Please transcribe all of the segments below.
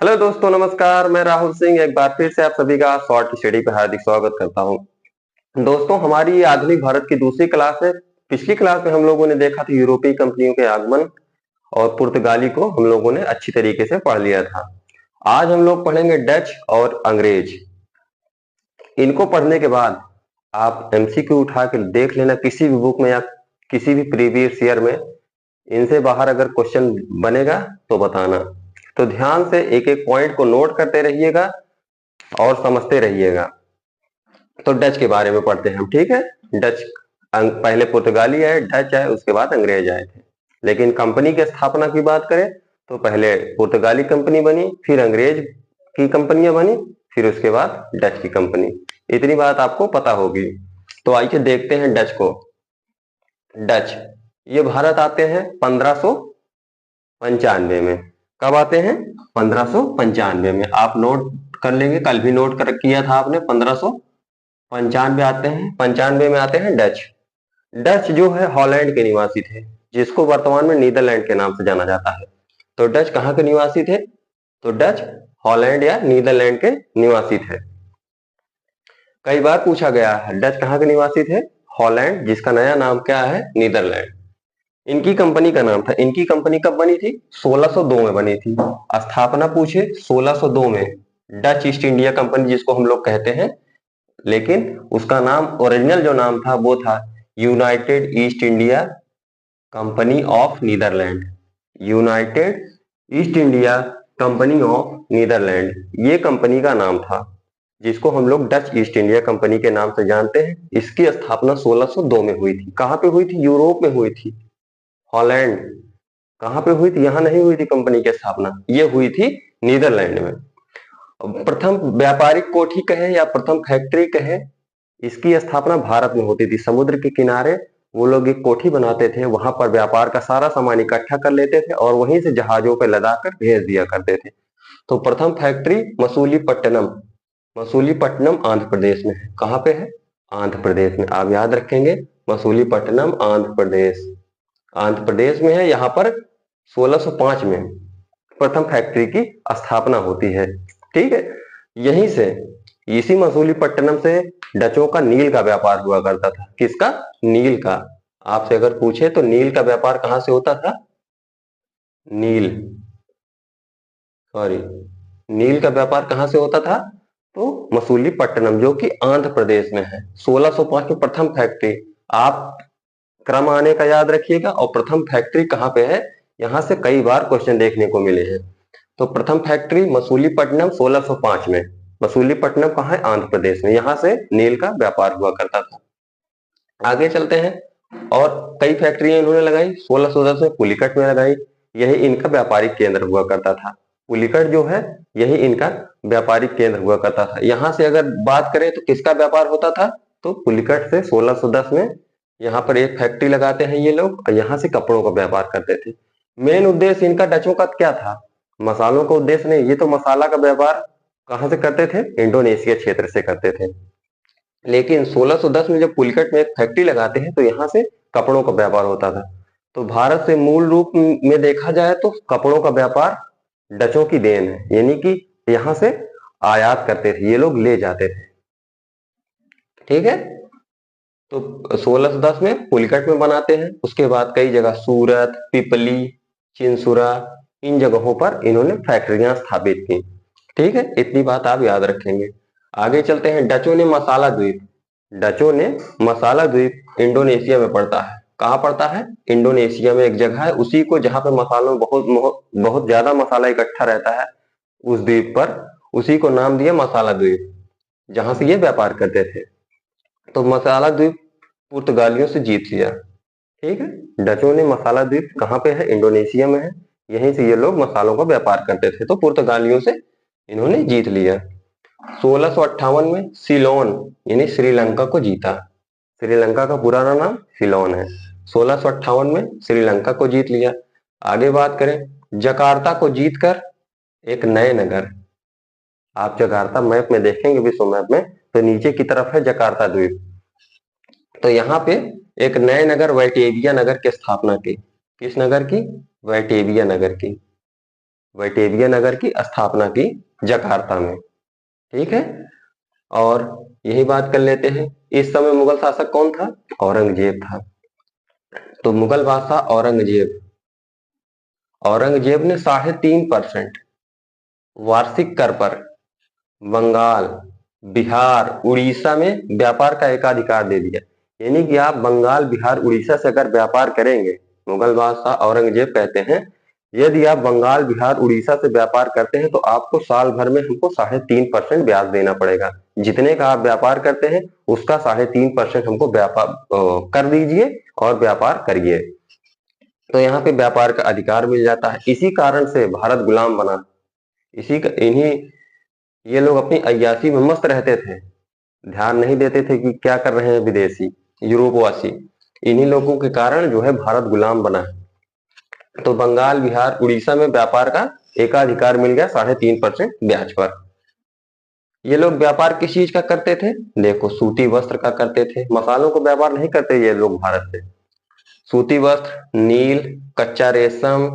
Hello दोस्तों, नमस्कार। मैं राहुल सिंह एक बार फिर से आप सभी का शॉर्ट स्टडी पे हार्दिक स्वागत करता हूं। दोस्तों, हमारी ये आधुनिक भारत की दूसरी क्लास है। पिछली क्लास में हम लोगों ने देखा था यूरोपीय कंपनियों के आगमन और पुर्तगाली को हम लोगों ने अच्छी तरीके से पढ़ लिया था। आज हम लोग पढ़ेंगे डच और अंग्रेज। इनको पढ़ने के बाद आप एमसीक्यू उठा के देख लेना किसी भी बुक में या किसी भी प्रीवियस ईयर में। इनसे बाहर अगर क्वेश्चन बनेगा तो बताना। तो ध्यान से एक एक पॉइंट को नोट करते रहिएगा और समझते रहिएगा। तो डच के बारे में पढ़ते हैं हम, ठीक है। डच पहले पुर्तगाली आए, डच आए, उसके बाद अंग्रेज आए थे। लेकिन कंपनी की स्थापना की बात करें तो पहले पुर्तगाली कंपनी बनी, फिर अंग्रेज की कंपनियां बनी, फिर उसके बाद डच की कंपनी। इतनी बात आपको पता होगी। तो आइए देखते हैं डच को। डच ये भारत आते हैं 1595 में। कब आते हैं? 1595 में। आप नोट कर लेंगे, कल भी नोट कर किया था आपने। 1595 आते हैं, 95 में आते हैं डच। डच जो है हॉलैंड के निवासी थे, जिसको वर्तमान में नीदरलैंड के नाम से जाना जाता है। तो डच कहाँ के निवासी थे? तो डच हॉलैंड या नीदरलैंड के निवासी थे। कई बार पूछा गया है डच कहाँ के निवासी थे? हॉलैंड, जिसका नया नाम क्या है? नीदरलैंड। इनकी कंपनी का नाम था, इनकी कंपनी कब बनी थी? 1602 में बनी थी। स्थापना पूछे 1602 में, डच ईस्ट इंडिया कंपनी जिसको हम लोग कहते हैं। लेकिन उसका नाम, ओरिजिनल जो नाम था वो था United East India Company of Netherland. United East India Company of Netherland ये कंपनी का नाम था, जिसको हम लोग डच ईस्ट इंडिया कंपनी के नाम से जानते हैं। इसकी स्थापना 1602 में हुई थी। कहां पे हुई थी? यूरोप में हुई थी। हॉलैंड। कहां पे हुई थी? यहां नहीं हुई थी कंपनी की स्थापना, ये हुई थी नीदरलैंड में। प्रथम व्यापारिक कोठी कहे या प्रथम फैक्ट्री कहे, इसकी स्थापना भारत में होती थी। समुद्र के किनारे वो लोग एक कोठी बनाते थे, वहां पर व्यापार का सारा सामान इकट्ठा कर लेते थे और वहीं से जहाजों पर लदा कर भेज दिया करते थे। तो प्रथम फैक्ट्री मसूलीपट्टनम, मसूलीपट्टनम आंध्र प्रदेश में है। कहां पे है? आंध्र प्रदेश में। आप याद रखेंगे, मसूलीपट्टनम आंध्र प्रदेश, आंध्र प्रदेश में है। यहाँ पर 1605 में प्रथम फैक्ट्री की स्थापना होती है, ठीक है। यहीं से, इसी मसूलीपट्टनम से डचों का नील का व्यापार हुआ करता था। किसका? नील का। आपसे अगर पूछे तो नील का व्यापार कहां से होता था? नील, सॉरी, नील का व्यापार कहां से होता था? तो मसूलीपट्टनम, जो कि आंध्र प्रदेश में है। 1605 में प्रथम फैक्ट्री। आप क्रम आने का याद रखिएगा और प्रथम फैक्ट्री कहां पे है, यहां से कई बार क्वेश्चन देखने को मिले हैं। तो प्रथम फैक्ट्री मसूलीपट्टनम 1605 में। मसूलीपट्टनम कहाँ है? आंध्र प्रदेश में। यहां से नील का व्यापार हुआ करता था। आगे चलते हैं। और कई फैक्ट्रियां इन्होंने लगाई। 1610 में पुलिकट में लगाई। यही इनका व्यापारिक केंद्र हुआ करता था। पुलिकट जो है, यही इनका व्यापारिक केंद्र हुआ करता था। यहां से अगर बात करें तो किसका व्यापार होता था? तो पुलिकट से 1610 में यहाँ पर एक फैक्ट्री लगाते हैं ये लोग और यहाँ से कपड़ों का व्यापार करते थे। मेन उद्देश्य इनका डचों का क्या था? मसालों का उद्देश्य नहीं, ये तो मसाला का व्यापार कहाँ से करते थे? इंडोनेशिया क्षेत्र से करते थे। लेकिन 1610 में जब पुलिकट में एक फैक्ट्री लगाते हैं तो यहाँ से कपड़ों का व्यापार होता था। तो भारत से मूल रूप में देखा जाए तो कपड़ों का व्यापार डचों की देन है, यानी कि यहाँ से आयात करते थे ये लोग, ले जाते थे, ठीक है। तो 1610 में पुलिकट में बनाते हैं। उसके बाद कई जगह सूरत, पिपली, चिंसुरा, इन जगहों पर इन्होंने फैक्ट्रियां स्थापित की, ठीक है। इतनी बात आप याद रखेंगे। आगे चलते हैं। डचों ने मसाला द्वीप, डचों ने मसाला द्वीप इंडोनेशिया में पड़ता है। कहाँ पड़ता है? इंडोनेशिया में एक जगह है, उसी को जहां पे मसालों में बहुत बहुत बहुत ज्यादा मसाला इकट्ठा रहता है, उस द्वीप पर, उसी को नाम दिया मसाला द्वीप, जहां से ये व्यापार करते थे। तो मसाला द्वीप पुर्तगालियों से जीत लिया, ठीक है। डचों ने मसाला द्वीप कहाँ पे है? इंडोनेशिया में है। यहीं से ये लोग मसालों का व्यापार करते थे, तो पुर्तगालियों से इन्होंने जीत लिया। 1658 में सिलोन यानी श्रीलंका को जीता। श्रीलंका का पुराना नाम सिलोन है। 1658 में श्रीलंका को जीत लिया। आगे बात करें, जकार्ता को जीतकर एक नए नगर, आप जकार्ता मैप में देखेंगे, विश्व मैप में, तो नीचे की तरफ है जकार्ता द्वीप। तो यहाँ पे एक नए नगर वैटेविया नगर की स्थापना की। किस नगर की? वैटेविया नगर की। बैटेविया नगर की स्थापना की जकार्ता में। ठीक है, और यही बात कर लेते हैं, इस समय मुगल शासक कौन था? औरंगजेब था। तो मुगल बादशाह औरंगजेब, औरंगजेब ने 3.5% वार्षिक कर पर बंगाल, बिहार, उड़ीसा में व्यापार का एकाधिकार दे दिया। यानी कि आप बंगाल, बिहार, उड़ीसा से अगर व्यापार करेंगे, मुगल बादशाह औरंगजेब कहते हैं यदि आप बंगाल, बिहार, उड़ीसा से व्यापार करते हैं तो आपको साल भर में हमको 3.5% ब्याज देना पड़ेगा। जितने का आप व्यापार करते हैं उसका 3.5% हमको व्यापार कर दीजिए और व्यापार करिए। तो यहाँ पे व्यापार का अधिकार मिल जाता है। इसी कारण से भारत गुलाम बना। इन्हीं ये लोग अपनी अय्याशी में मस्त रहते थे, ध्यान नहीं देते थे कि क्या कर रहे हैं विदेशी, यूरोपवासी। इन्हीं लोगों के कारण जो है भारत गुलाम बना है। तो बंगाल, बिहार, उड़ीसा में व्यापार का एकाधिकार मिल गया 3.5% ब्याज पर। ये लोग व्यापार किस चीज का करते थे? देखो, सूती वस्त्र का करते थे। मसालों को व्यापार नहीं करते ये लोग भारत से। सूती वस्त्र, नील, कच्चा रेशम,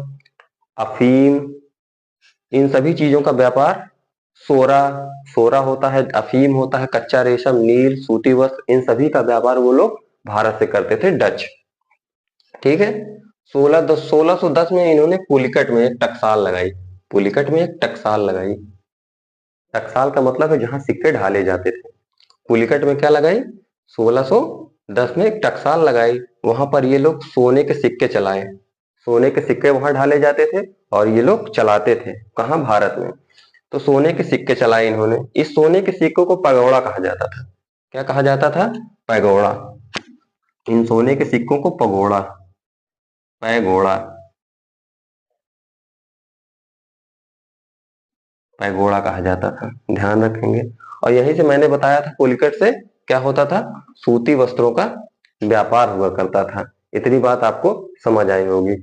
अफीम, इन सभी चीजों का व्यापार, सोरा, सोरा होता है, अफीम होता है, कच्चा रेशम, नील, सूती वस्त्र, इन सभी का व्यापार वो लोग भारत से करते थे, डच। ठीक है, 1610 में इन्होंने पुलिकट में एक टकसाल लगाई। पुलिकट में एक टकसाल लगाई। टकसाल का मतलब है जहां सिक्के ढाले जाते थे। पुलिकट में क्या लगाई? 1610 में एक टकसाल लगाई। वहां पर ये लोग सोने के सिक्के चलाए। सोने के सिक्के वहां ढाले जाते थे और ये लोग चलाते थे। कहां? भारत में। तो सोने के सिक्के चलाए इन्होंने। इस सोने के सिक्कों को पगौड़ा कहा जाता था। क्या कहा जाता था? पैगोड़ा। इन सोने के सिक्कों को पगोड़ा, पैगोड़ा, पैगोड़ा कहा जाता था। ध्यान रखेंगे। और यहीं से मैंने बताया था पुलिकट से क्या होता था? सूती वस्त्रों का व्यापार हुआ करता था। इतनी बात आपको समझ आई होगी।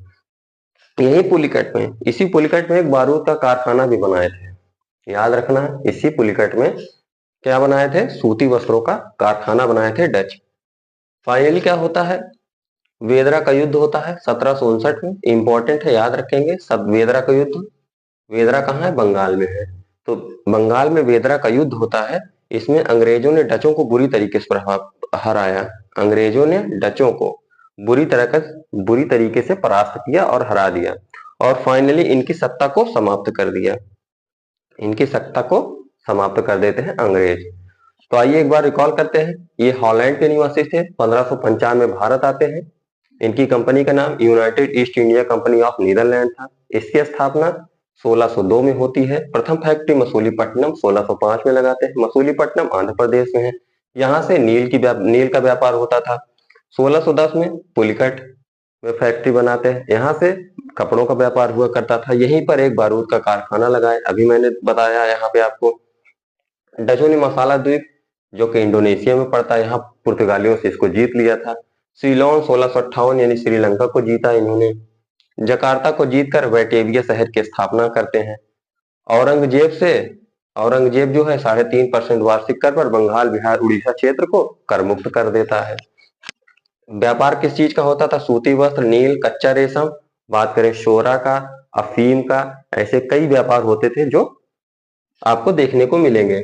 यही पुलिकट में, इसी पुलिकट में एक बारूद का कारखाना भी बनाए थे। याद रखना, इसी पुलिकट में क्या बनाए थे? सूती वस्त्रों का कारखाना बनाए थे डच। फाइनली क्या होता है? वेदरा का युद्ध होता है 1759 में। इंपॉर्टेंट है, याद रखेंगे सब। वेदरा का युद्ध, वेदरा कहाँ है? बंगाल में है। तो बंगाल में वेदरा का युद्ध होता है। इसमें अंग्रेजों ने डचों को बुरी तरीके से हराया। अंग्रेजों ने डचों को बुरी तरीके से परास्त किया और हरा दिया, और फाइनली इनकी सत्ता को समाप्त कर दिया। इनकी सत्ता को समाप्त कर देते हैं अंग्रेज। तो आइए एक बार रिकॉल करते हैं। ये हॉलैंड के निवासी थे। 1595 में भारत आते हैं। इनकी कंपनी का नाम United East India Company of Netherland था। इसकी स्थापना 1602 में होती है। प्रथम फैक्ट्री मसूलीपट्टनम 1605 में लगाते हैं। मसूलीपट्टनम आंध्र प्रदेश में है। यहाँ से नील का व्यापार होता था। 1610 में पुलिकट में फैक्ट्री बनाते हैं। यहाँ से कपड़ों का व्यापार हुआ करता था। यहीं पर एक बारूद का कारखाना लगाए, अभी मैंने बताया यहाँ पे आपको। डचों ने मसाला द्वीप, जो कि इंडोनेशिया में पड़ता है, यहाँ पुर्तगालियों से इसको जीत लिया था। सीलोन 1658 यानी श्रीलंका को जीता इन्होंने। जकार्ता को जीतकर बैटेविया शहर की स्थापना करते हैं। औरंगजेब जो है 3.5% वार्षिक कर पर बंगाल, बिहार, उड़ीसा क्षेत्र को कर मुक्त कर देता है। व्यापार किस चीज का होता था? सूती वस्त्र, नील, कच्चा रेशम। बात करें शोरा का, अफीम का, ऐसे कई व्यापार होते थे जो आपको देखने को मिलेंगे।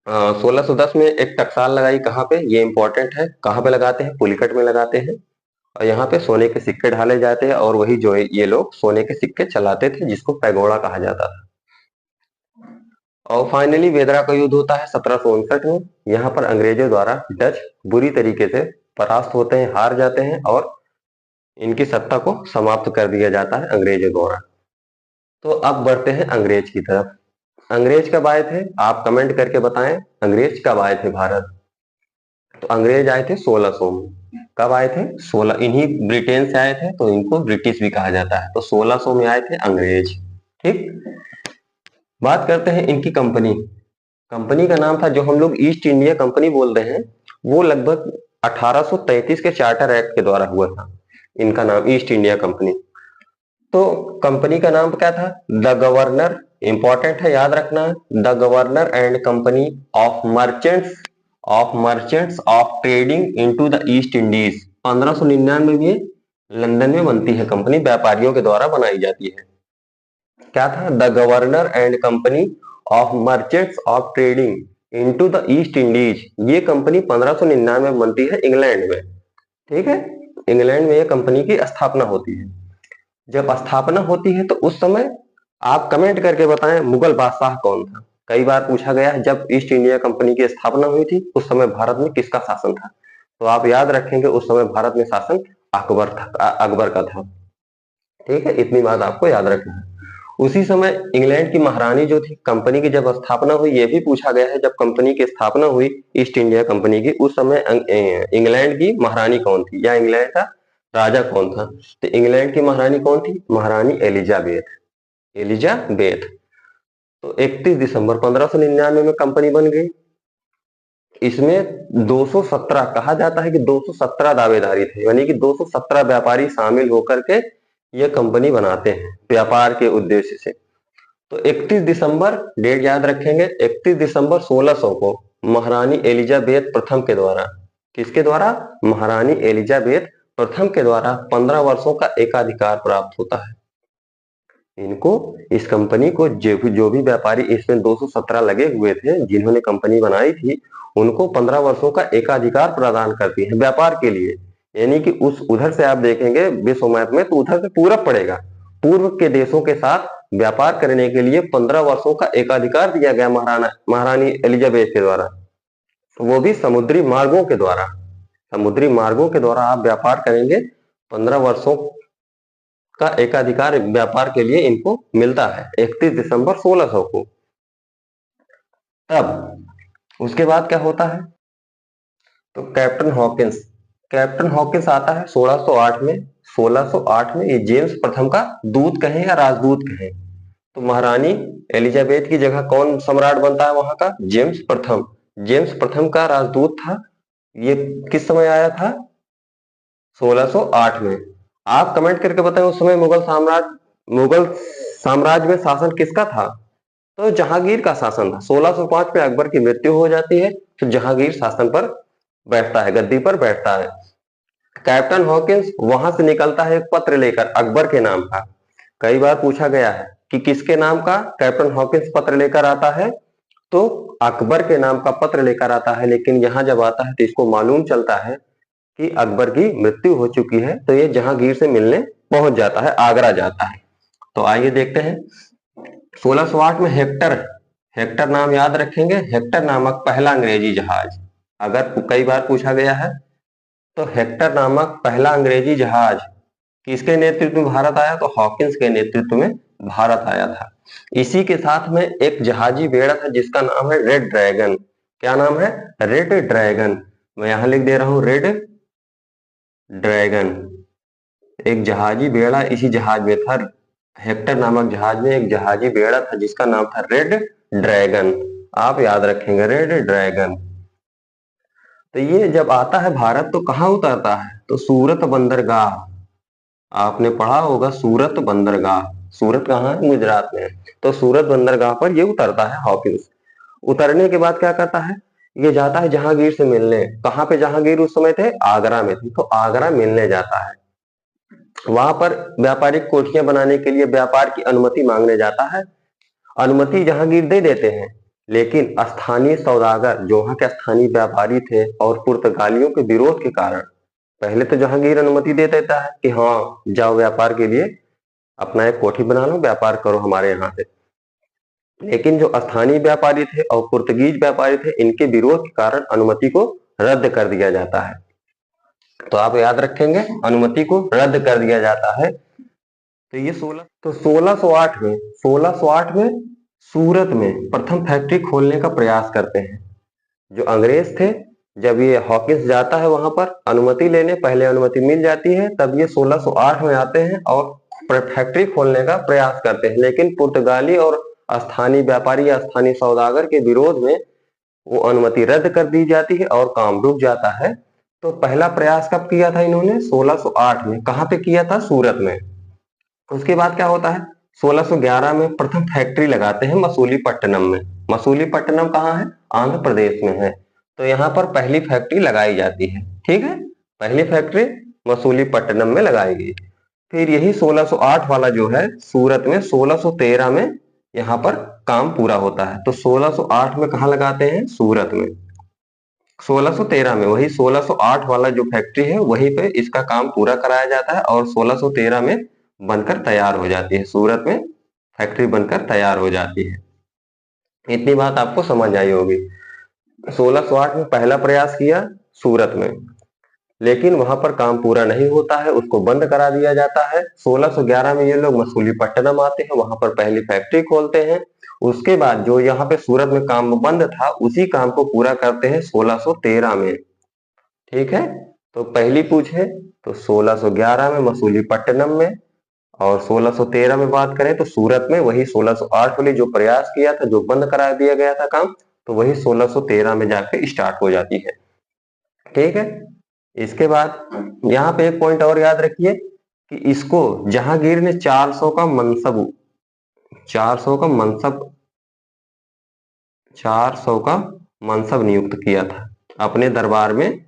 1610 में एक टकसाल लगाई। कहाँ पे? ये इंपॉर्टेंट है। कहाँ पे लगाते हैं? पुलिकट में लगाते हैं। और यहाँ पे सोने के सिक्के ढाले जाते हैं, और वही जो ये लोग सोने के सिक्के चलाते थे, जिसको पैगोड़ा कहा जाता था। और फाइनली वेदरा का युद्ध होता है 1759 में। यहाँ पर अंग्रेजों द्वारा डच बुरी तरीके से परास्त होते हैं, हार जाते हैं, और इनकी सत्ता को समाप्त कर दिया जाता है अंग्रेजों द्वारा। तो अब बढ़ते हैं अंग्रेज की तरफ। अंग्रेज कब आए थे? आप कमेंट करके बताएं, अंग्रेज कब आए थे भारत? तो अंग्रेज आए थे 1600 में। कब आए थे? 16। इन्हीं ब्रिटेन से आए थे, तो इनको ब्रिटिश भी कहा जाता है। तो 1600 में आए थे अंग्रेज। ठीक, बात करते हैं इनकी कंपनी। कंपनी का नाम था, जो हम लोग ईस्ट इंडिया कंपनी बोल रहे हैं, वो लगभग 1833 के चार्टर एक्ट के द्वारा हुआ था। इनका नाम ईस्ट इंडिया कंपनी। तो कंपनी का नाम क्या था? The governor. इंपॉर्टेंट है, याद रखना। The governor and company of merchants of trading into the east Indies. 1599 में ये लंदन में बनती है कंपनी, व्यापारियों के द्वारा बनाई जाती है। क्या था? The governor and company of merchants of trading into the east Indies. ये कंपनी 1599 में बनती है इंग्लैंड में। ठीक है, इंग्लैंड में ये कंपनी की स्थापना होती है। जब स्थापना होती है तो उस समय आप कमेंट करके बताएं मुगल बादशाह कौन था। कई बार पूछा गया है जब ईस्ट इंडिया कंपनी की स्थापना हुई थी उस समय भारत में किसका शासन था, तो आप याद रखेंगे उस समय भारत में शासन अकबर था, अकबर का था। ठीक है, इतनी बात आपको याद रखना है। उसी समय इंग्लैंड की महारानी जो थी, कंपनी की जब स्थापना हुई, ये भी पूछा गया है जब कंपनी की स्थापना हुई ईस्ट इंडिया कंपनी की, उस समय इंग्लैंड की महारानी कौन थी या इंग्लैंड का राजा कौन था। तो इंग्लैंड की महारानी कौन थी? महारानी एलिजाबेथ। एलिजाबेथ। तो 31 दिसंबर 1599 में कंपनी बन गई। इसमें 217 कहा जाता है कि 217 दावेदारी थे, यानी कि 217 व्यापारी शामिल होकर के ये कंपनी बनाते हैं व्यापार के उद्देश्य से। तो 31 दिसंबर डेट याद रखेंगे, 31 दिसंबर 1600 को महारानी एलिजाबेथ प्रथम के द्वारा, किसके द्वारा? महारानी एलिजाबेथ प्रथम के द्वारा 15 वर्षों का एकाधिकार प्राप्त होता है। इनको, इस कंपनी को जो भी व्यापारी इसमें 217 लगे हुए थे जिन्होंने कंपनी बनाई थी, उनको 15 वर्षों का एकाधिकार प्रदान करती है व्यापार के लिए। यानी कि उस उधर से आप देखेंगे विश्व मैप में तो उधर से पूरब पड़ेगा, पूर्व के देशों के साथ व्यापार करने के लिए 15 वर्षों का एकाधिकार दिया गया महारानी एलिजाबेथ के द्वारा, वो भी समुद्री मार्गों के द्वारा। समुद्री मार्गों के द्वारा आप व्यापार करेंगे, 15 वर्षों का एकाधिकार व्यापार के लिए इनको मिलता है 31 दिसंबर 1600 को। तब उसके बाद क्या होता है? तो कैप्टन हॉकिंस आता है 1608 में। 1608 में ये जेम्स प्रथम का दूत कहें या राजदूत कहें, तो महारानी एलिजाबेथ की जगह कौन सम्राट बनता है वहां का? जेम्स प्रथम। जेम्स प्रथम का राजदूत था। ये किस समय आया था? 1608 में। आप कमेंट करके बताएं उस समय मुगल साम्राज्य में शासन किसका था? तो जहांगीर का शासन था। 1605 में अकबर की मृत्यु हो जाती है, तो जहांगीर शासन पर बैठता है, गद्दी पर बैठता है। कैप्टन हॉकिंस वहां से निकलता है एक पत्र लेकर अकबर के नाम का। कई बार पूछा गया है कि किसके नाम का कैप्टन हॉकिंस पत्र लेकर आता है, तो अकबर के नाम का पत्र लेकर आता है। लेकिन यहाँ जब आता है तो इसको मालूम चलता है कि अकबर की मृत्यु हो चुकी है, तो ये जहांगीर से मिलने पहुंच जाता है, आगरा जाता है। तो आइए देखते हैं। 1608 में हेक्टर नाम याद रखेंगे, हेक्टर नामक पहला अंग्रेजी जहाज, अगर कई बार पूछा गया है तो हेक्टर नामक पहला अंग्रेजी जहाज किसके नेतृत्व में भारत आया? तो हॉकिंस के नेतृत्व में भारत आया था। इसी के साथ में एक जहाजी बेड़ा था जिसका नाम है रेड ड्रैगन। क्या नाम है? Red dragon. मैं यहां लिख दे रहा हूं रेड ड्रैगन। एक जहाजी बेड़ा इसी जहाज में था। हेक्टर नामक जहाज में एक जहाजी बेड़ा था जिसका नाम था रेड ड्रैगन। आप याद रखेंगे रेड ड्रैगन। तो ये जब आता है भारत तो कहाँ उतरता है? तो सूरत बंदरगाह। आपने पढ़ा होगा सूरत बंदरगाह। सूरत कहाँ है? गुजरात में। तो सूरत बंदरगाह पर ये उतरता है हॉकिंस। उतरने के बाद क्या करता है? ये जाता है जहांगीर से मिलने। कहाँ पे जहांगीर उस समय थे? आगरा में थे, तो आगरा मिलने जाता है। वहां पर व्यापारिक कोठियां बनाने के लिए व्यापार की अनुमति मांगने जाता है। अनुमति जहांगीर दे देते हैं, लेकिन स्थानीय सौदागर जो वहां के स्थानीय व्यापारी थे और पुर्तगालियों के विरोध के कारण पहले तो जहांगीर अनुमति दे देता है कि हाँ जाओ व्यापार के लिए अपना एक कोठी बना लो, व्यापार करो हमारे यहाँ से। लेकिन जो स्थानीय व्यापारी थे और पुर्तगीज व्यापारी थे, इनके विरोध के कारण अनुमति को रद्द कर दिया जाता है। तो आप याद रखेंगे अनुमति को रद्द कर दिया जाता है। तो ये 1608 में सूरत में प्रथम फैक्ट्री खोलने का प्रयास करते हैं जो अंग्रेज थे। जब ये हॉकिंस जाता है वहां पर अनुमति लेने, पहले अनुमति मिल जाती है, तब ये 1608 में आते हैं और फैक्ट्री खोलने का प्रयास करते हैं। लेकिन पुर्तगाली और स्थानीय व्यापारी या स्थानीय सौदागर के विरोध में वो अनुमति रद्द कर दी जाती है और काम रुक जाता है। तो पहला प्रयास कब किया था इन्होंने? 1608 में। कहाँ पे किया था? सूरत में। उसके बाद क्या होता है? 1611 में प्रथम फैक्ट्री लगाते हैं मसूलीपट्टनम में। मसूलीपट्टनम कहाँ है? आंध्र प्रदेश में है। तो यहाँ पर पहली फैक्ट्री लगाई जाती है। ठीक है, पहली फैक्ट्री मसूलीपट्टनम में लगाई गई। फिर यही 1608 वाला जो है सूरत में 1613 में यहाँ पर काम पूरा होता है। तो 1608 में कहाँ लगाते हैं? सूरत में। 1613 में वही 1608 वाला जो फैक्ट्री है वहीं पे इसका काम पूरा कराया जाता है और 1613 में बनकर तैयार हो जाती है। सूरत में फैक्ट्री बनकर तैयार हो जाती है। इतनी बात आपको समझ आई होगी। 1608 में पहला प्रयास किया सूरत में, लेकिन वहां पर काम पूरा नहीं होता है, उसको बंद करा दिया जाता है। 1611 में ये लोग मसूलीपट्टनम आते हैं, वहां पर पहली फैक्ट्री खोलते हैं। उसके बाद जो यहाँ पे सूरत में काम बंद था उसी काम को पूरा करते हैं 1613 में। ठीक है, तो पहली पूछे तो 1611 में मसूलीपट्टनम में, और 1613 में बात करें तो सूरत में वही 1608 वाली जो प्रयास किया था, जो बंद करा दिया गया था काम, तो वही 1613 में जाके स्टार्ट हो जाती है। ठीक है, इसके बाद यहाँ पे एक पॉइंट और याद रखिए कि इसको जहांगीर ने 400 का मनसब 400 का मनसब 400 का मनसब नियुक्त किया था अपने दरबार में।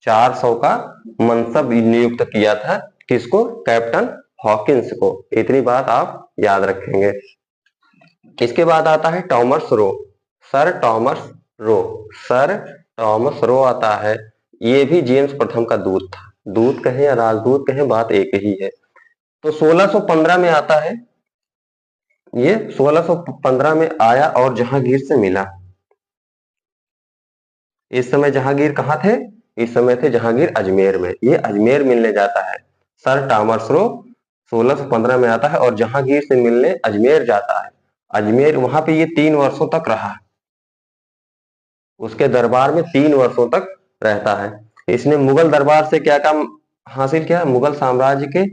400 का मनसब नियुक्त किया था किसको? कैप्टन हॉकिंस को। इतनी बात आप याद रखेंगे। इसके बाद आता है Thomas Roe, sir Thomas Roe. Sir Thomas Roe आता है, ये भी जेम्स प्रथम का दूत था। दूत कहें या राजदूत कहें, बात एक ही है। तो 1615 में आता है ये, 1615 में आया और जहांगीर से मिला। इस समय जहांगीर कहाँ थे? इस समय थे जहांगीर अजमेर में। ये अजमेर मिलने जाता है। सर टॉमस रो 1615 में आता है और जहांगीर से मिलने अजमेर जाता है। अजमेर वहां पे ये 3 वर्षों तक रहा, उसके दरबार में 3 वर्षों तक रहता है। इसने मुगल दरबार से क्या काम हासिल किया? मुगल साम्राज्य के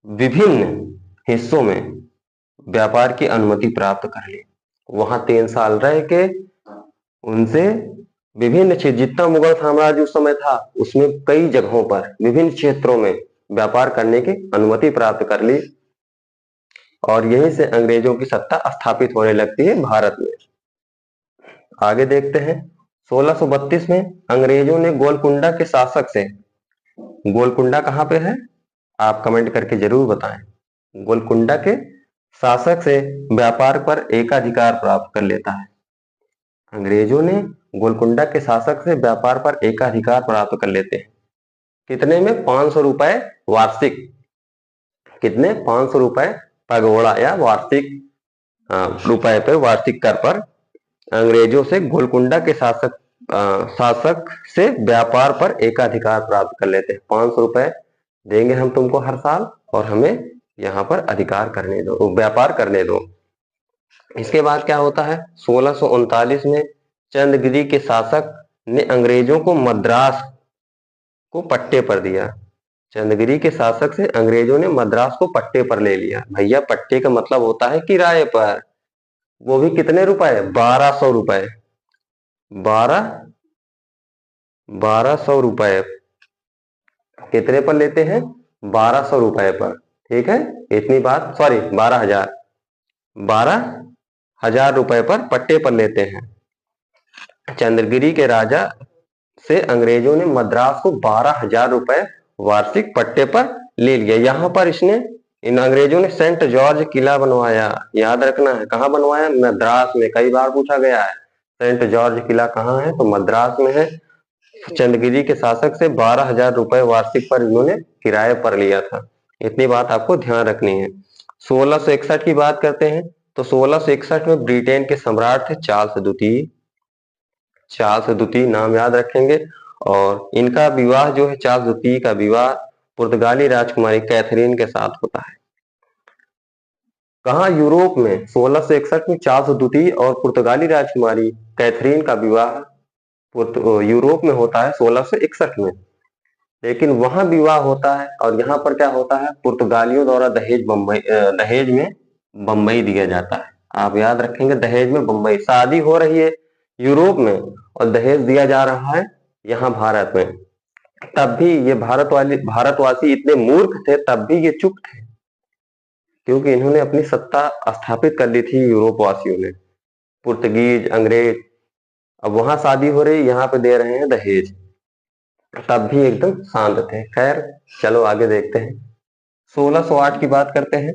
विभिन्न हिस्सों में व्यापार की अनुमति प्राप्त कर ली। वहां 3 साल रह के उनसे विभिन्न क्षेत्र, जितना मुगल साम्राज्य उस समय था उसमें कई जगहों पर विभिन्न क्षेत्रों में व्यापार करने की अनुमति प्राप्त कर ली, और यहीं से अंग्रेजों की सत्ता स्थापित होने लगती है भारत में। आगे देखते हैं। 1632 में अंग्रेजों ने गोलकुंडा के शासक से, गोलकुंडा कहाँ पे है आप कमेंट करके जरूर बताएं, गोलकुंडा के शासक से व्यापार पर एकाधिकार प्राप्त कर लेता है। अंग्रेजों ने गोलकुंडा के शासक से व्यापार पर एकाधिकार प्राप्त कर लेते हैं। कितने में? 500 रुपए वार्षिक। कितने? 500 रुपए पगोड़ा या वार्षिक रुपए पर, वार्षिक कर पर अंग्रेजों से गोलकुंडा के शासक से व्यापार पर एकाधिकार प्राप्त कर लेते हैं। 500 रुपए देंगे हम तुमको हर साल और हमें यहाँ पर अधिकार करने दो, व्यापार करने दो। इसके बाद क्या होता है? 1639 में चंद्रगिरी के शासक ने अंग्रेजों को मद्रास को पट्टे पर दिया। चंद्रगिरी के शासक से अंग्रेजों ने मद्रास को पट्टे पर ले लिया। भैया पट्टे का मतलब होता है किराए पर, वो भी कितने रुपए? 1200 रुपए। 1200 रुपए कितने पर लेते हैं? 1200 रुपए पर। ठीक है, इतनी बात, सॉरी 12,000, 12,000 रुपए पर पट्टे पर लेते हैं। चंद्रगिरी के राजा से अंग्रेजों ने मद्रास को 12,000 रुपए वार्षिक पट्टे पर ले लिया। यहाँ पर इसने, इन अंग्रेजों ने सेंट जॉर्ज किला बनवाया। याद रखना है, कहाँ बनवाया? मद्रास में। कई बार पूछा गया है सेंट जॉर्ज किला कहाँ है, तो मद्रास में है। चंद्रगिरी के शासक से 12,000 रुपए वार्षिक पर इन्होंने किराए पर लिया था। इतनी बात आपको ध्यान रखनी है। 1661 की बात करते हैं तो 1661 में ब्रिटेन के सम्राट थे चार्ल्स द्वितीय। चार्ल्स द्वितीय नाम याद रखेंगे। और इनका विवाह जो है, चार्ल्स द्वितीय का विवाह पुर्तगाली राजकुमारी कैथरीन के साथ होता है। कहा? यूरोप में। 1661 में चार्ल्स द्वितीय और पुर्तगाली राजकुमारी कैथरीन का विवाह यूरोप में होता है 1661 में, लेकिन वहां विवाह होता है और यहाँ पर क्या होता है? पुर्तगालियों द्वारा दहेज में बम्बई दिया जाता है। आप याद रखेंगे, दहेज में बम्बई। शादी हो रही है यूरोप में और दहेज दिया जा रहा है यहाँ भारत में। तब भी ये भारतवासी इतने मूर्ख थे, तब भी ये चुप थे, क्योंकि इन्होंने अपनी सत्ता स्थापित कर ली थी यूरोप वासियों ने, पुर्तगीज, अंग्रेज। अब वहां शादी हो रही, यहाँ पे दे रहे हैं दहेज, तब भी एकदम शांत थे। खैर चलो आगे देखते हैं। 1608 की बात करते हैं,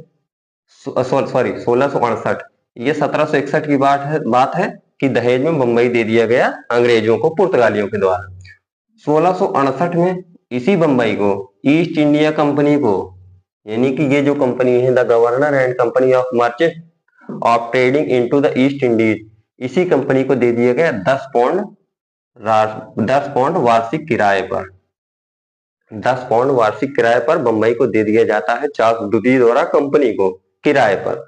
सॉरी 1668। ये 1761 की बात है कि दहेज में बंबई दे दिया गया अंग्रेजों को, पुर्तगालियों के द्वारा। 1668 में इसी बंबई को ईस्ट इंडिया कंपनी को, यानी कि ये जो कंपनी है the governor and company of merchant of trading into the east Indies, इसी कंपनी को दे दिया गया 10 पाउंड वार्षिक किराए पर। 10 पाउंड वार्षिक किराए पर बंबई को दे दिया जाता है चार्ल्स डुडी द्वारा कंपनी को किराए पर।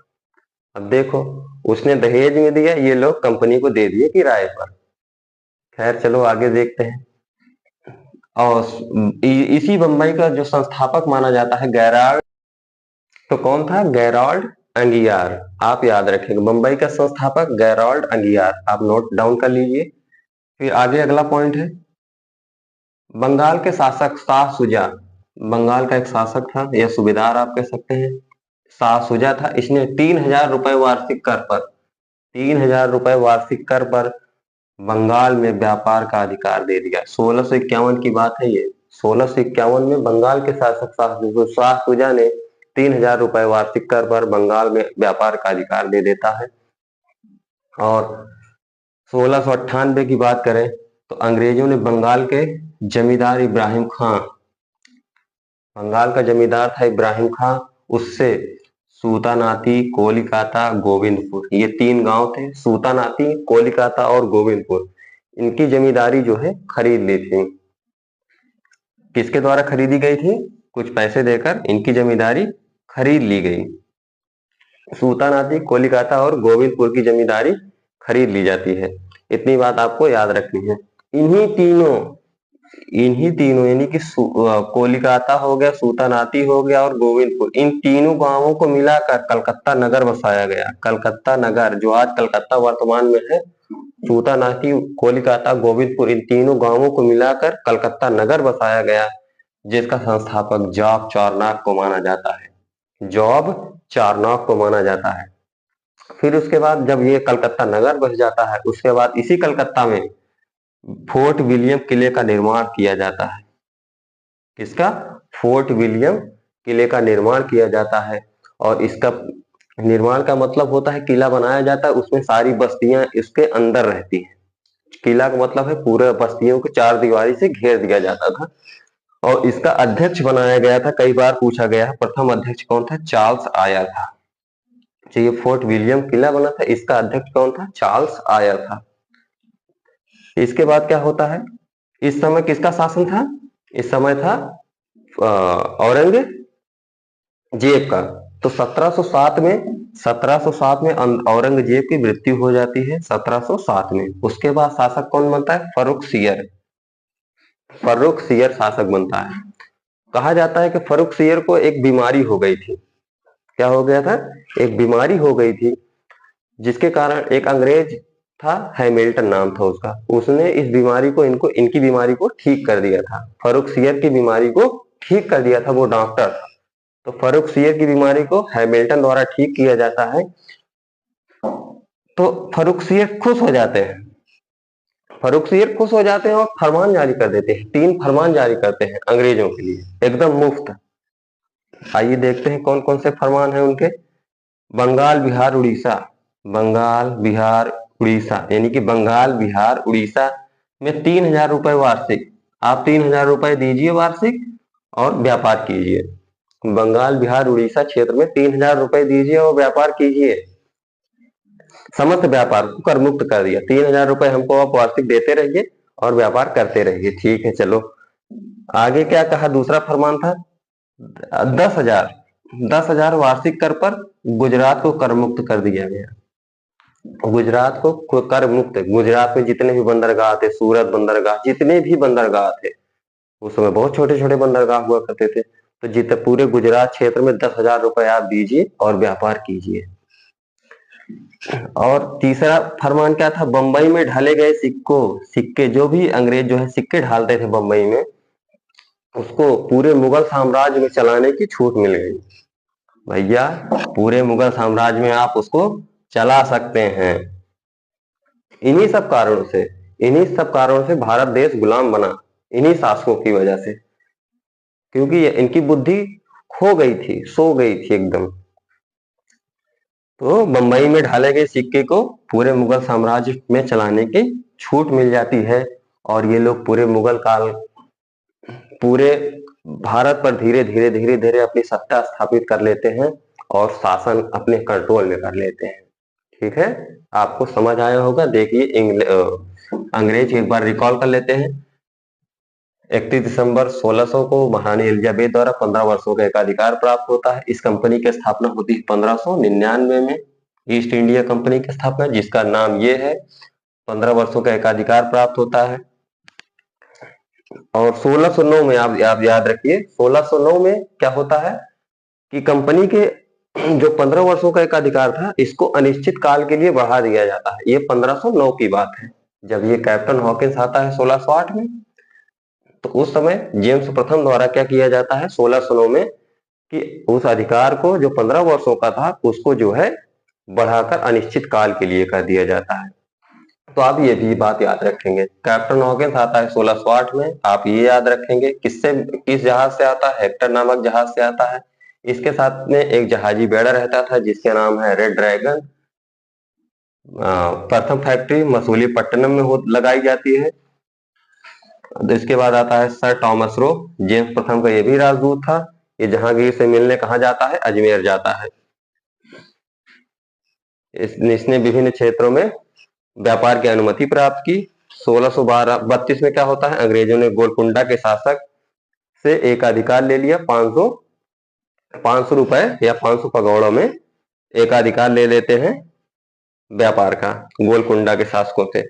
अब देखो, उसने दहेज में दिया, ये लोग कंपनी को दे दिए किराए पर। खैर चलो आगे देखते हैं। और इसी बंबई का जो संस्थापक माना जाता है गैराल्ड, तो कौन था? गैराल्ड अंगियार। आप याद रखेंगे, बंबई का संस्थापक गैराल्ड अंगियार, आप नोट डाउन कर लीजिए। फिर आगे अगला पॉइंट है, बंगाल के शासक शाह सुजा। बंगाल का एक शासक था या सूबेदार आप कह सकते हैं, शाह सुजा था। इसने 3000 रुपए वार्षिक कर पर, 3000 रुपए वार्षिक कर पर बंगाल में व्यापार का अधिकार दे दिया। 1651 की बात है ये। 1651 में बंगाल के शासक शाह सुजा ने 3000 रुपए वार्षिक कर पर बंगाल में व्यापार का अधिकार दे देता है। और 1698 की बात करें तो अंग्रेजों ने बंगाल के जमींदार इब्राहिम खां, बंगाल का जमींदार था इब्राहिम खां, उससे सूतानाती, कोलिकाता, गोविंदपुर, ये 3 गांव थे, सूतानाती, कोलिकाता और गोविंदपुर, इनकी जमींदारी जो है खरीद ली थी। किसके द्वारा खरीदी गई थी? कुछ पैसे देकर इनकी जमींदारी खरीद ली गई। सूतानाती, कोलिकाता और गोविंदपुर की जमींदारी खरीद ली जाती है। इतनी बात आपको याद रखनी है। इन्हीं तीनों यानी कि कोलिकाता हो गया, सूतानाती हो गया और गोविंदपुर, इन तीनों गांवों को मिलाकर कलकत्ता नगर बसाया गया। कलकत्ता नगर जो आज कलकत्ता वर्तमान में है, सूतानाती, कोलिकाता, गोविंदपुर, इन तीनों गांवों को मिलाकर कलकत्ता नगर बसाया गया, जिसका संस्थापक जॉब चार्नॉक को माना जाता है। जॉब चार्नॉक को माना जाता है। फिर उसके बाद जब ये कलकत्ता नगर बस जाता है, उसके बाद इसी कलकत्ता में फोर्ट विलियम किले का निर्माण किया जाता है। किसका? फोर्ट विलियम किले का निर्माण किया जाता है। और इसका निर्माण का मतलब होता है किला बनाया जाता है, उसमें सारी बस्तियां इसके अंदर रहती हैं। किला का मतलब है पूरे बस्तियों को 4 दीवारी से घेर दिया जाता था। और इसका अध्यक्ष बनाया गया था, कई बार पूछा गया है, प्रथम अध्यक्ष कौन था? चार्ल्स आयर था। तो ये फोर्ट विलियम किला बना था, इसका अध्यक्ष कौन था? चार्ल्स आयर था। इसके बाद क्या होता है? इस समय किसका शासन था? इस समय था औरंगजेब का। तो 1707 में औरंगजेब की मृत्यु हो जाती है 1707 में। उसके बाद शासक कौन बनता है? फर्रुख सियर शासक बनता है। कहा जाता है कि फर्रुख सियर को एक बीमारी हो गई थी। क्या हो गया था? एक बीमारी हो गई थी, जिसके कारण एक अंग्रेज था, हैमिल्टन नाम था उसका, उसने इस बीमारी को इनकी बीमारी को ठीक कर दिया था। फर्रुख सियर की बीमारी को ठीक कर दिया था, वो डॉक्टर था। तो फर्रुख सियर की बीमारी को हैमिल्टन द्वारा ठीक किया जाता है। तो फर्रुख सियर खुश हो जाते हैं। फर्रुख सियर खुश हो जाते हैं और फरमान जारी कर देते हैं। 3 फरमान जारी करते हैं अंग्रेजों के लिए, एकदम मुफ्त। आइए देखते हैं कौन कौन से फरमान है उनके। बंगाल, बिहार, उड़ीसा, बंगाल, बिहार, उड़ीसा, यानी कि बंगाल, बिहार, उड़ीसा में 3000 रुपए वार्षिक, आप 3000 रुपए दीजिए वार्षिक और व्यापार कीजिए। बंगाल, बिहार, उड़ीसा क्षेत्र में 3000 रुपए दीजिए और व्यापार कीजिए। समस्त व्यापार को कर मुक्त कर दिया। 3000 रुपए हमको आप वार्षिक देते रहिए और व्यापार करते रहिए। ठीक है, चलो आगे क्या कहा? दूसरा फरमान था 10,000 वार्षिक कर पर गुजरात को कर मुक्त कर दिया गया। गुजरात को कर मुक्त, गुजरात में जितने भी बंदरगाह थे, सूरत बंदरगाह, जितने भी बंदरगाह थे, उस समय बहुत छोटे छोटे बंदरगाह हुआ करते थे, तो जितने पूरे गुजरात क्षेत्र में 10,000 रुपए आप दीजिए और व्यापार कीजिए। और तीसरा फरमान क्या था? बंबई में ढाले गए सिक्के, जो भी अंग्रेज जो है सिक्के ढालते थे बंबई में, उसको पूरे मुगल साम्राज्य में चलाने की छूट मिल गई। भैया पूरे मुगल साम्राज्य में आप उसको चला सकते हैं। इन्हीं सब कारणों से भारत देश गुलाम बना, इन्हीं शासकों की वजह से, क्योंकि इनकी बुद्धि खो गई थी, सो गई थी एकदम। तो बंबई में ढाले गए सिक्के को पूरे मुगल साम्राज्य में चलाने की छूट मिल जाती है, और ये लोग पूरे मुगल काल, पूरे भारत पर धीरे धीरे धीरे धीरे अपनी सत्ता स्थापित कर लेते हैं और शासन अपने कंट्रोल में कर लेते हैं। ठीक है, आपको समझ आया होगा। देखिए अंग्रेज एक बार रिकॉल कर लेते हैं। 31 दिसंबर 1600 को महारानी एलिजाबेथ द्वारा 15 वर्षों का एकाधिकार प्राप्त होता है। इस कंपनी की स्थापना होती है 1599 में, ईस्ट इंडिया कंपनी की स्थापना, जिसका नाम ये है। 15 वर्षों का एकाधिकार प्राप्त होता है। और 1609 में आप याद रखिए, 1609 में क्या होता है कि कंपनी के जो 15 वर्षों का एकाधिकार था, इसको अनिश्चित काल के लिए बढ़ा दिया जाता है। ये 1509 की बात है, जब ये कैप्टन हॉकिंस आता है 1608 में। तो उस समय जेम्स प्रथम द्वारा क्या किया जाता है 1609 में, कि उस अधिकार को जो 15 वर्षों का था उसको जो है बढ़ाकर अनिश्चित काल के लिए कर दिया जाता है। तो आप ये भी बात याद रखेंगे। कैप्टन हॉकिंस आता है 1608 में, आप ये याद रखेंगे किस जहाज से आता है, हेक्टर नामक जहाज से आता है। इसके साथ में एक जहाजी बेड़ा रहता था जिसका नाम है रेड ड्रैगन। प्रथम फैक्ट्री मसूलीपट्टनम में लगाई जाती है। तो इसके बाद आता है सर टॉमस रो, जेम्स प्रथम का ये भी राजदूत था। ये जहांगीर से मिलने कहा जाता है, अजमेर जाता है। इसने विभिन्न क्षेत्रों में व्यापार की अनुमति प्राप्त की। 1632 में क्या होता है, अंग्रेजों ने गोलकुंडा के शासक से एक अधिकार ले लिया। 500 रुपए या 500 पगौड़ों में एकाधिकार ले लेते हैं व्यापार का गोलकुंडा के शासकों से।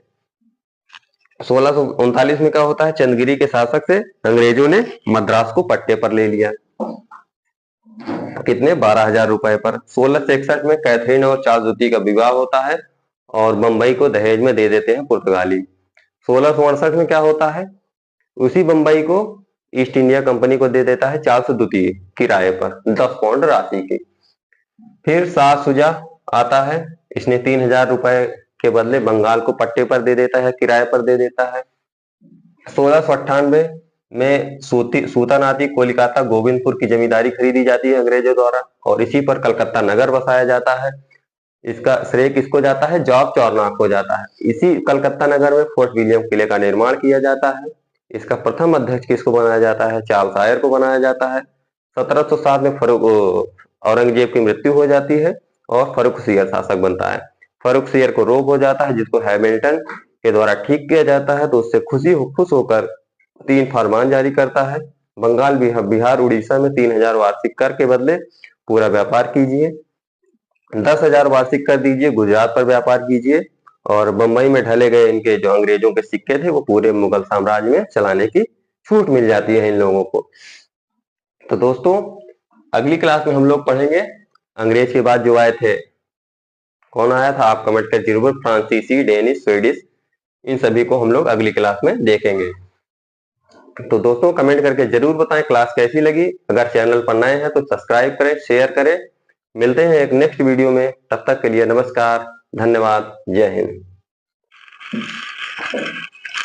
1639 में क्या होता है, चंदगिरी के शासक से अंग्रेजों ने मद्रास को पट्टे पर ले लिया। कितने, 12,000 रुपए पर। 1661 में कैथरीन और चार्ल्स द्वितीय का विवाह होता है और बंबई को दहेज में दे देते हैं पुर्तगाली। 1668 में क्या होता है, उसी बंबई को ईस्ट इंडिया कंपनी को दे देता है चार्ल्स द्वितीय किराए पर 10 पाउंड राशि की। फिर शाह सुजा आता है, इसने 3,000 रुपए के बदले बंगाल को पट्टे पर दे देता है, किराए पर दे देता है। 1698 में सूतानाती कोलकाता गोविंदपुर की जमींदारी खरीदी जाती है अंग्रेजों द्वारा, और इसी पर कलकत्ता नगर बसाया जाता है। इसका श्रेय किसको जाता है, जॉर्ज चॉर्नॉक को जाता है। इसी कलकत्ता नगर में फोर्ट विलियम किले का निर्माण किया जाता है। इसका प्रथम अध्यक्ष किसको बनाया जाता है, चार्ल्स आयर को बनाया जाता है। 1707 में औरंगजेब की मृत्यु हो जाती है और फर्रुखसियर शासक बनता है। फर्रुखसियर को रोग हो जाता है जिसको हैमिल्टन के द्वारा ठीक किया जाता है। तो उससे खुश होकर 3 फरमान जारी करता है। बंगाल, बिहार, उड़ीसा में 3,000 वार्षिक कर के बदले पूरा व्यापार कीजिए, 10,000 वार्षिक कर दीजिए, गुजरात पर व्यापार कीजिए, और बंबई में ढले गए इनके जो अंग्रेजों के सिक्के थे वो पूरे मुगल साम्राज्य में चलाने की छूट मिल जाती है इन लोगों को। तो दोस्तों, अगली क्लास में हम लोग पढ़ेंगे अंग्रेज के बाद जो आए थे, कौन आया था आप कमेंट कर जरूर, फ्रांसीसी, डेनिश, स्वीडिश, इन सभी को हम लोग अगली क्लास में देखेंगे। तो दोस्तों कमेंट करके जरूर बताएं क्लास कैसी लगी। अगर चैनल पर नए हैं तो सब्सक्राइब करें, शेयर करें। मिलते हैं एक नेक्स्ट वीडियो में, तब तक के लिए नमस्कार, धन्यवाद, जय हिंद।